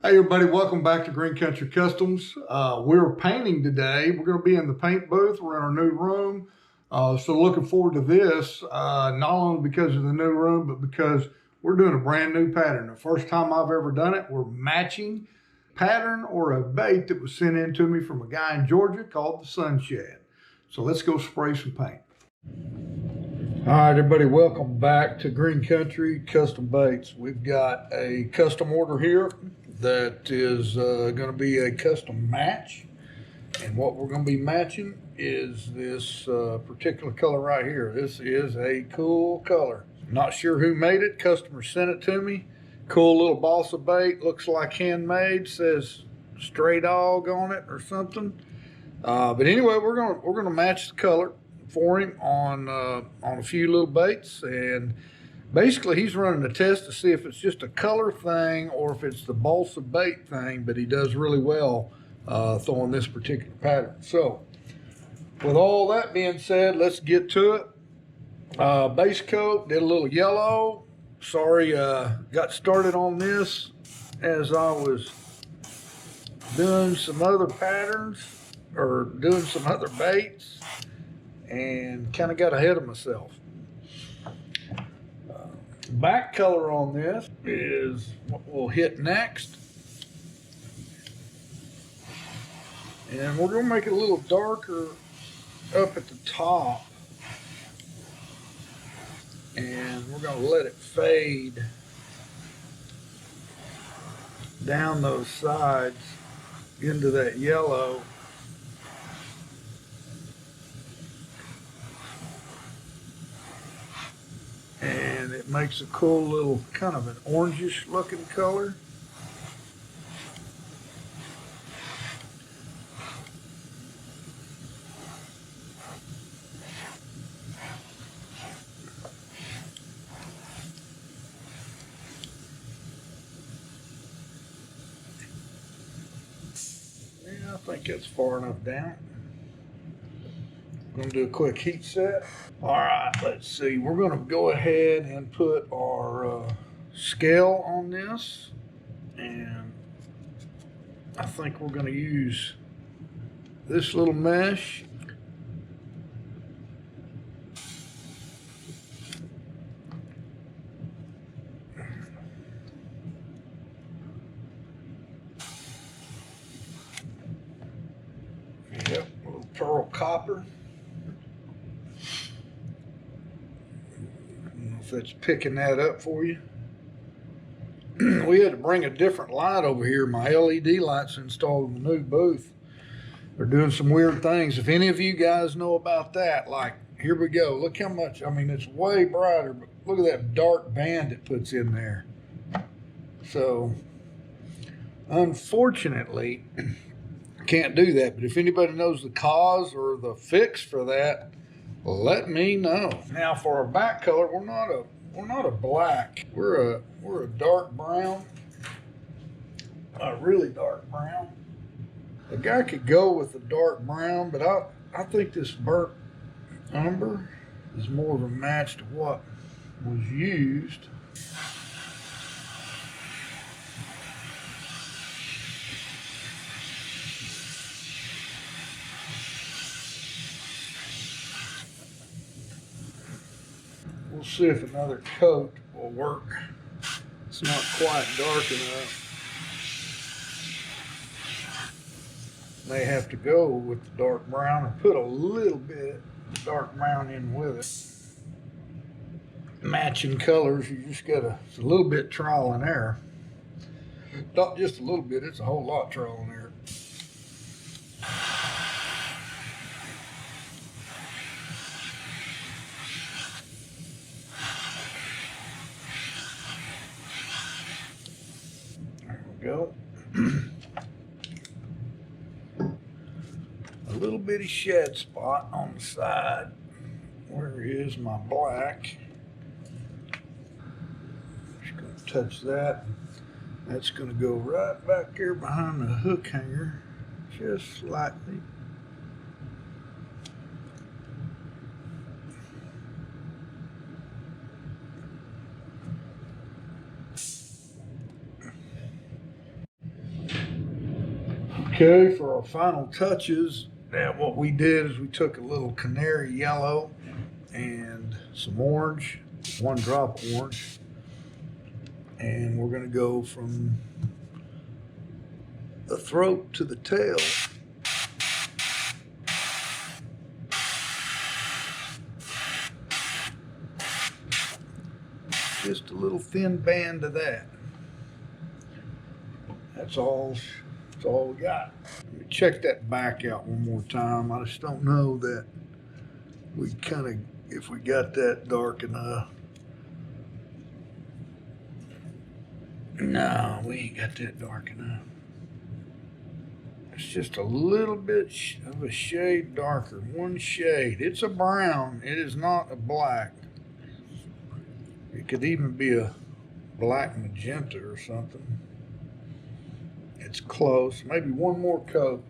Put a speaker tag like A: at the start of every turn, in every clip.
A: Hey everybody, welcome back to Green Country Customs. We're painting today. We're going to be in the paint booth. We're in our new room. So looking forward to this, not only because of the new room, but because we're doing a brand new pattern. The first time I've ever done it, we're matching pattern or a bait that was sent in to me from a guy in Georgia called the Sun Shad. So let's go spray some paint. All right, everybody, welcome back to Green Country Custom Baits. We've got a custom order here that is going to be a custom match. And what we're going to be matching is this particular color right here. This is a cool color. Not sure who made it. Customer sent it to me. Cool little balsa bait. Looks like handmade. Says stray dog on it or something. But anyway, we're gonna match the color for him on a few little baits, and basically he's running a test to see if it's just a color thing or if it's the balsa bait thing, but he does really well throwing this particular pattern. So with all that being said, let's get to it. Base coat, did a little yellow. Sorry, got started on this as I was doing some other patterns or doing some other baits, and kind of got ahead of myself. Back color on this is what we'll hit next. And we're going to make it a little darker up at the top. And we're going to let it fade down those sides into that yellow. And it makes a cool little kind of an orangish looking color. Yeah, I think that's far enough down. I'm going to do a quick heat set. All right, let's see. We're going to go ahead and put our scale on this. And I think we're going to use this little mesh. Yep, a little pearl copper. If that's picking that up for you. We had to bring a different light over here. My LED lights installed in the new booth. They're doing some weird things. If any of you guys know about that, like, here we go. Look how much, I mean, it's way brighter, but look at that dark band it puts in there. So, unfortunately, can't do that. But if anybody knows the cause or the fix for that, let me know. Now for our back color, we're not a black. We're a dark brown. A really dark brown. The guy could go with the dark brown, but I think this burnt umber is more of a match to what was used. We'll see if another coat will work. It's not quite dark enough. May have to go with the dark brown or put a little bit of dark brown in with it. Matching colors, you just gotta, it's a little bit trial and error. Not just a little bit, it's a whole lot trial and error. Go. A little bitty shed spot on the side. Where is my black? Just going to touch that. That's going to go right back here behind the hook hanger, just slightly. Okay, for our final touches, now what we did is we took a little canary yellow and some orange, 1 drop of orange, and we're going to go from the throat to the tail. Just a little thin band of that. That's all we got. Let me check that back out one more time. I just don't know that we kind of, if we got that dark enough. No, we ain't got that dark enough. It's just a little bit of a shade darker, 1 shade. It's a brown, it is not a black. It could even be a black magenta or something. It's close, maybe 1 more coat.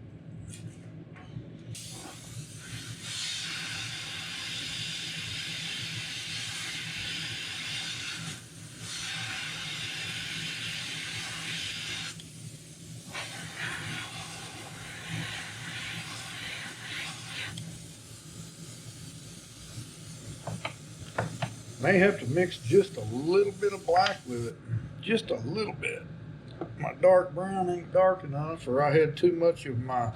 A: May have to mix just a little bit of black with it, just a little bit. My dark brown ain't dark enough, or I had too much of my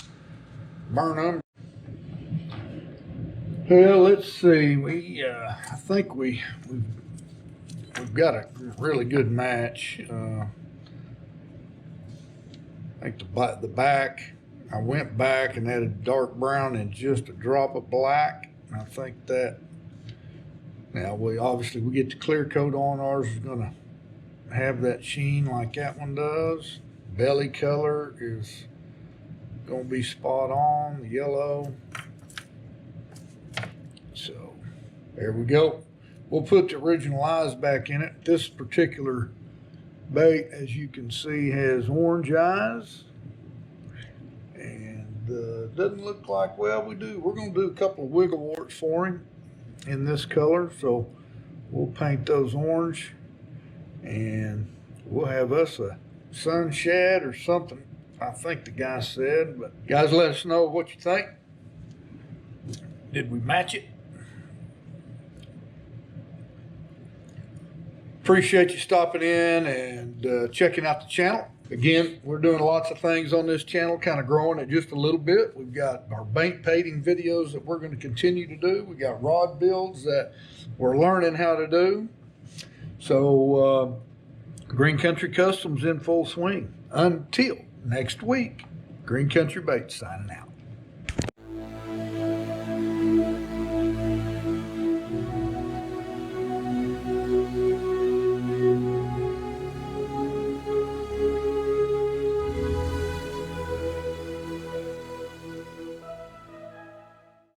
A: burnt umber. Well, let's see. I think we've got a really good match. I think the back, I went back and added dark brown and just a drop of black. And I think that. Now we get the clear coat on. Ours is gonna have that sheen like that one does. Belly color is gonna be spot on, the yellow. So there we go. We'll put the original eyes back in it. This particular bait, as you can see, has orange eyes. And doesn't look like, well, we're gonna do a couple of wiggle warts for him in this color, so we'll paint those orange and we'll have us a sun shad or something, I think the guy said. But guys, let us know what you think. Did we match it? Appreciate you stopping in and checking out the channel. Again, we're doing lots of things on this channel, kind of growing it just a little bit. We've got our painting videos that we're going to continue to do. We got rod builds that we're learning how to do. So Green Country Customs in full swing. Until next week, Green Country Baits signing out.